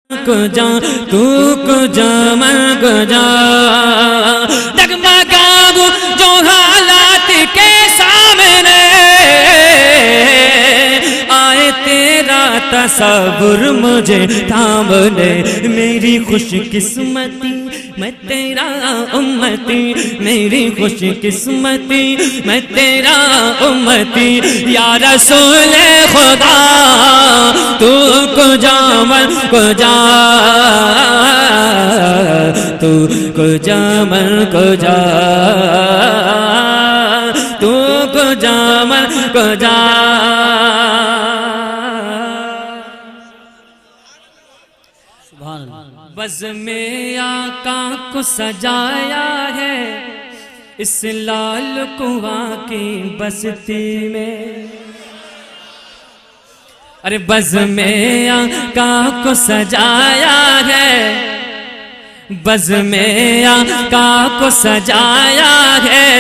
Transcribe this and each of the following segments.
کجا تو کجا من کجا ڈگمگاؤں جو حالات کے سامنے آئے تیرا تصور مجھے تھام لے میری خوش قسمتی میں تیرا امتی میری خوش قسمتی میں تیرا امتی یا رسول خدا تو کجا من کجا تو کجا من کجا تو کجا من کجا بزم آقا کو سجایا ہے اس لال کنواں کی بستی میں ارے بزم آقا کو سجایا ہے بزم آقا کو سجایا ہے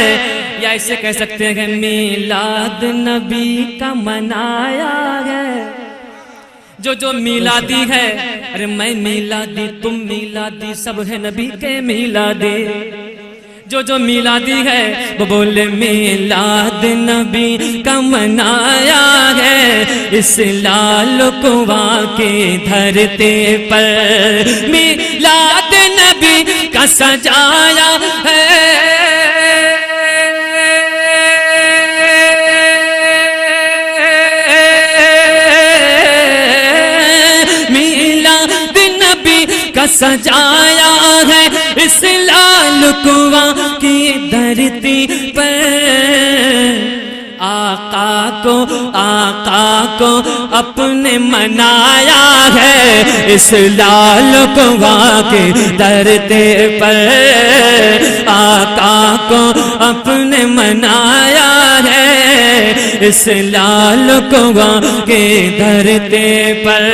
یا اسے کہہ سکتے ہیں کہ میلاد نبی کا منایا ہے جو میلادی ہے ارے میں میلادی تم میلادی سب ہے نبی کے میلادی جو میلادی ہے وہ بولے میلاد نبی کا منایا ہے اس لال کنواں کی دھرتی پر میلاد نبی کا سجایا ہے سجایا ہے اس لال کنواں کی دھرتی پر آقا کو اپنے منایا ہے اس لال کنواں کی دھرتی پر آقا کو اپنے منایا ہے اس لال کنواں کی دھرتی پر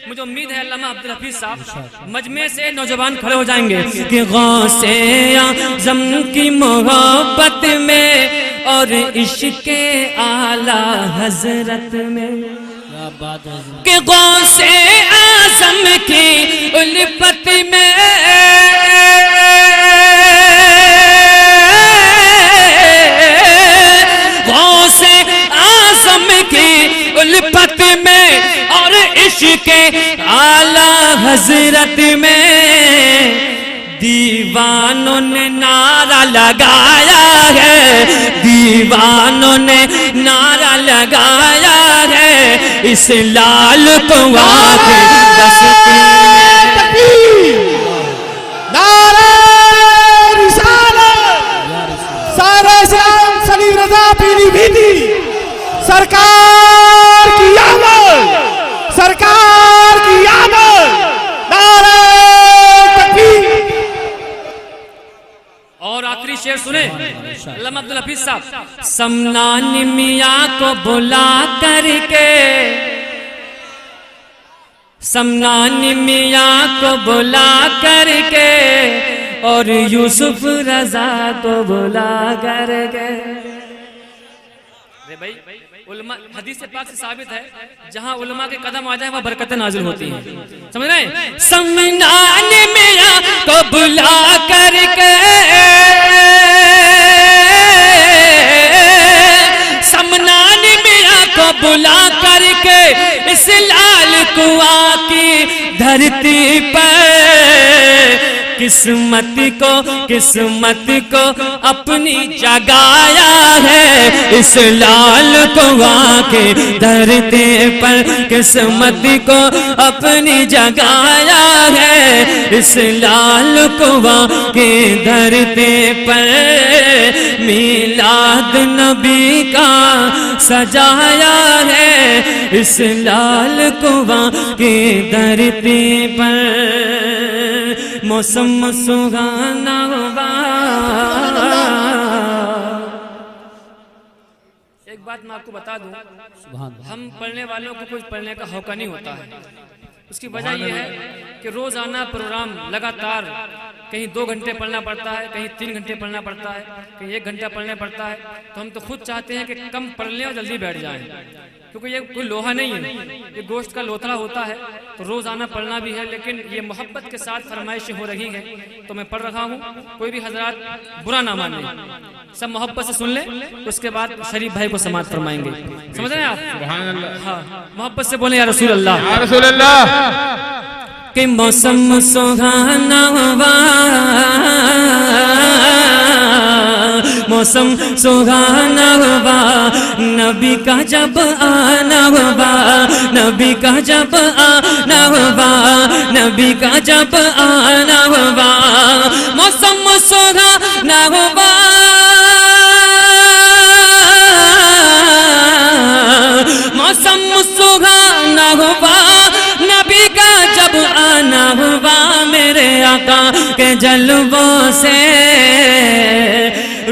مجھے امید ہے علامہ عبدالحفیظ صاحب مجمع سے نوجوان کھڑے ہو جائیں گے کہ غوث اعظم کی محبت میں اور عشق اعلیٰ حضرت میں کہ غوث اعظم کی الفت میں غوث اعظم کی الفت میں اور عشق اعلیٰ حضرت میں دیوانوں نے نعرہ لگایا ہے دیوانوں نے نعرہ لگایا ہے اس لال کنواں کی بستی میں نعرہ رسالت سارے اسلام سلی رضا پیلی بیٹی سرکار کی آمد سرکار کی آمد نعرہ تکبیر اور آخری شعر سنیں علامہ عبدالحفیظ صاحب سمنان میاں کو بلا کر کے سمنان میاں کو بلا کر کے اور یوسف رضا کو بلا کر کے علماء حدیث پاک سے ثابت ہے جہاں علماء کے قدم آ جائیں وہاں برکتیں نازل ہوتی ہیں سمجھ رہے ہیں سمنان میاں کو بلا کر کے سمنان میاں کو بلا کر کے اس لال کنواں کی دھرتی پر قسمت کو اپنی جگایا ہے اس لال کنواں کی دھرتی پر قسمت کو اپنی جگایا ہے اس لال کنواں کی دھرتی پر میلاد نبی کا سجایا ہے اس لال کنواں کی دھرتی پر موسم سہانا ہوا ایک بات میں آپ کو بتا دوں ہم پڑھنے والوں کو کچھ پڑھنے کا ہوکا نہیں ہوتا ہے اس کی وجہ یہ ہے کہ روزانہ پروگرام لگاتار کہیں 2 گھنٹے پڑھنا پڑتا ہے کہیں 3 گھنٹے پڑھنا پڑتا ہے کہیں 1 گھنٹہ پڑھنا پڑتا ہے تو ہم تو خود چاہتے ہیں کہ کم پڑھ لیں اور جلدی بیٹھ جائیں کیونکہ یہ کوئی لوہا نہیں ہے، یہ گوشت کا لوتھڑا ہوتا ہے، تو روزانہ پڑھنا بھی ہے، لیکن یہ محبت کے ساتھ فرمائشیں ہو رہی ہیں تو میں پڑھ رہا ہوں، کوئی بھی حضرات برا نہ مان لیں، سب محبت سے سن لیں، اس کے بعد شریف بھائی کو سماعت فرمائیں گے. سمجھ رہے ہیں آپ؟ سبحان اللہ. ہاں محبت سے بولیں یا رسول اللہ. یا رسول اللہ. کہ موسم سہانا ہوا، موسم سہانا ہوا، نبی کا جب آنا ہوا، نبی کا جب آنا ہوا، نبی کا جب آنا ہوا، موسم سہانا ہوا، موسم سہانا ہوا، نبی کا جب آنا ہوا، میرے آقا کے جلووں سے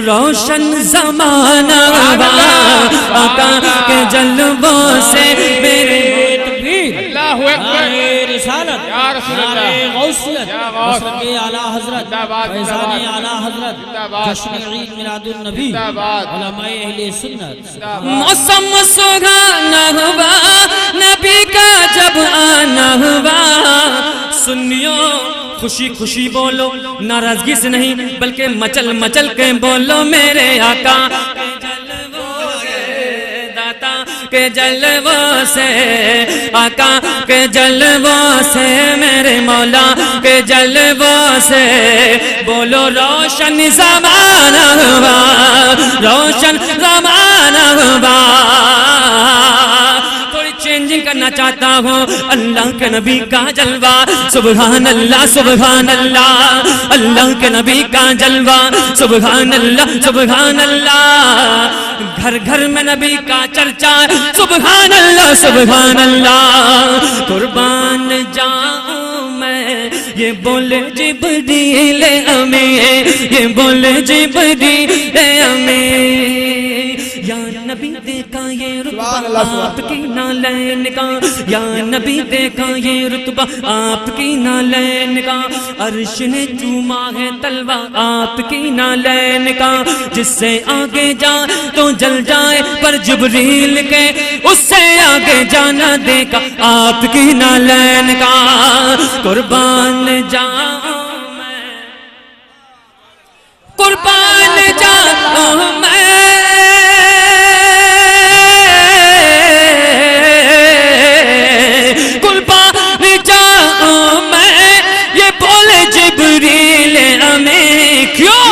روشن زمانہ ہوا، آقا کے جلووں سے میرے اللہ اکبر. رسالت یا رسول اللہ. غوثیت یا غوث. مسلک اعلیٰ حضرت زندہ باد. فیضان اعلیٰ حضرت زندہ باد. جشن عید میلاد النبی زندہ باد. علماء اہل سنت. موسم سہانا ہوا، نبی کا جب آنا ہوا، سنیوں خوشی خوشی بولو، ناراضگی سے نہیں بلکہ مچل مچل کے بولو، میرے آقا کے جلووں سے، آقا کے جلووں سے، میرے مولا کے جلووں سے، بولو روشن زمانہ ہوا، روشن زمانہ ہوا. تھوڑی چینجنگ کرنا چاہتا ہوں، اللہ کے نبی کا جلوہ، سبحان اللہ سبحان اللہ، اللہ کے نبی کا جلوہ، سبحان اللہ سبحان اللہ، گھر گھر میں نبی کا چرچا، سبحان اللہ سبحان اللہ. قربان جاؤں میں، یہ بولے جبریل امین، یہ بولے جبریل امین، یا نبی دیکھا یہ رتبہ آپ کی نالین کا، یا نبی دیکھا یہ رتبہ آپ کی نالین کا، عرش نے چوما ہے تلوہ آپ کی نالین کا، جس سے آگے جا تو جل جائے پر جبریل کے، اس سے آگے جانا دیکھا آپ کی نالین کا. قربان جاؤں میں، قربان جاؤں میں، قربان جاؤں میں، یہ بولے جبریل امین. کیوں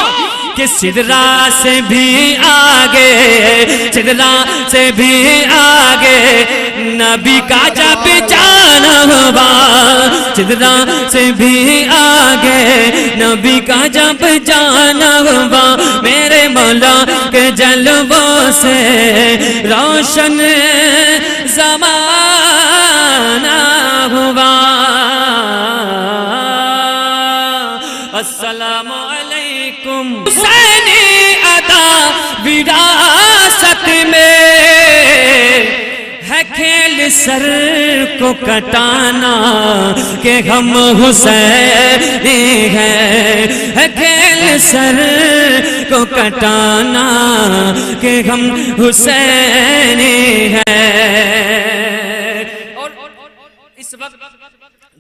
کہ سدرا سے بھی آگے، سدرا سے بھی آگے نبی کا جب جانا ہوا، سدرا سے بھی آگے نبی کا جب جانا ہوا، میرے مولا کے جلووں سے روشن زمانہ ہوا. السلام علیکم. حسینی ادا وراثت میں ہے کھیل سر کو کٹانا، کہ ہم حسینی ہیں، ہے کھیل سر کو کٹانا، کہ ہم حسینی ہیں. اور اس وقت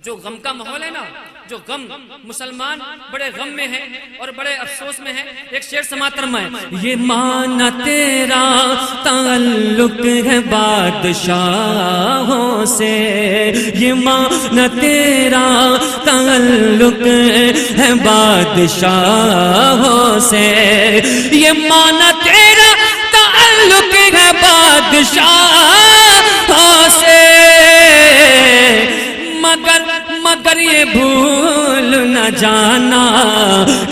جو غم کا ماحول ہے نا، جو غم، مسلمان بڑے غم میں ہیں اور بڑے افسوس میں ہیں. ایک شعر سماعت فرمائیں. یہ مانا تیرا تعلق ہے بادشاہوں سے، یہ مانا تیرا تعلق ہے بادشاہوں سے، یہ مانا تیرا تعلق ہے بادشاہوں سے، مگر یہ بھول نہ جانا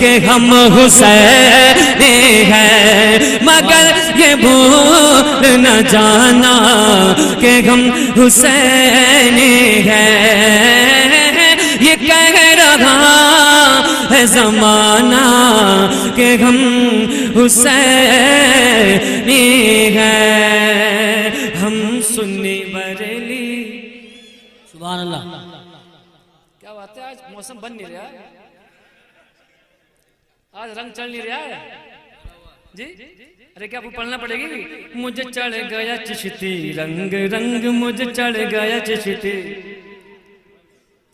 کہ ہم حسینی ہیں، مگر یہ بھول نہ جانا کہ ہم حسینی ہیں. یہ کہہ رہا ہے زمانہ کہ ہم حسینی ہیں، ہم سنی بریلی. سبحان اللہ. کیا بات ہے، آج موسم بن نہیں رہا ہے، آج رنگ چل نہیں رہا ہے. جی ارے کیا آپ کو پڑھنا پڑے گی؟ مجھے چڑھ گیا چشتی رنگ رنگ مجھے چڑھ گیا چشتی.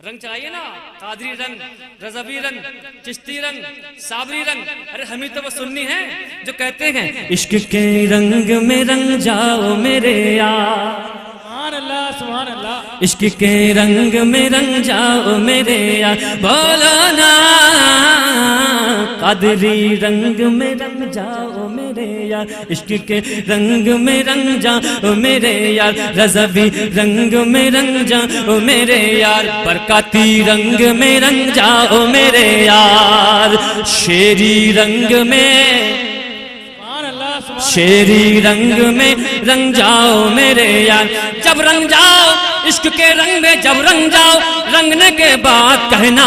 رنگ چڑھائیے نا، قادری رنگ، رضوی رنگ، چشتی رنگ، صابری رنگ. ارے ہمیں تو وہ سنی ہے جو کہتے ہیں عشق کے رنگ میں رنگ جاؤ میرے یار. سبحان اللہ سبحان اللہ. عشق کے رنگ میں رنگ جاؤ میرے یار. بولو نا قادری رنگ میں رنگ جاؤ میرے یار. عشق کے رنگ میں رنگ جاؤ میرے یار. رضوی رنگ میں رنگ جاؤ میرے یار. برکاتی رنگ میں رنگ جاؤ میرے یار. شیری رنگ میں شیری رنگ میں رنگ جاؤ میرے یار. جب رنگ جاؤ عشق کے رنگ میں جب رنگ جاؤ، رنگنے کے بعد کہنا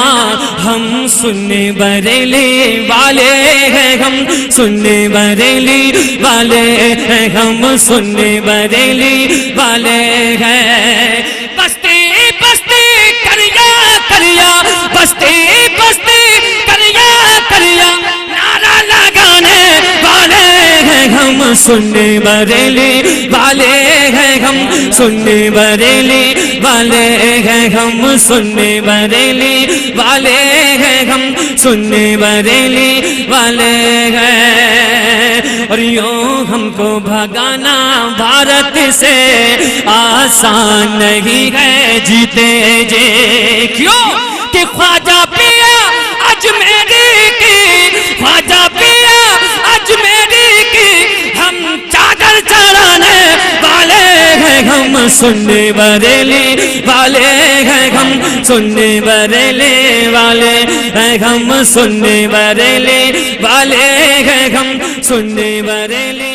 ہم سننے بریلی والے ہیں، ہم سننے بریلی والے ہیں، ہم سننے بریلی والے ہیں. بستی بستی کریا کریا، بستی بستی کریا کریا، نعرہ لگانے والے ہیں ہم سننے بریلی والے ہیں، ہم سننے بریلی والے ہیں، ہم سننے بریلی والے ہیں، ہم سننے بریلی والے ہیں. اور یوں ہم کو بھگانا بھارت سے آسان نہیں ہے جیتے جی. کیوں کہ خواجہ پیا اجمیری کی، خواجہ پیا اجمیری کی ہم چادر چڑھانے والے ہیں، ہم سننے بریلی والے ہیں، ہم سننے بریلی والے ہیں، ہم سننے بریلی والے ہیں، ہم سننے بریلی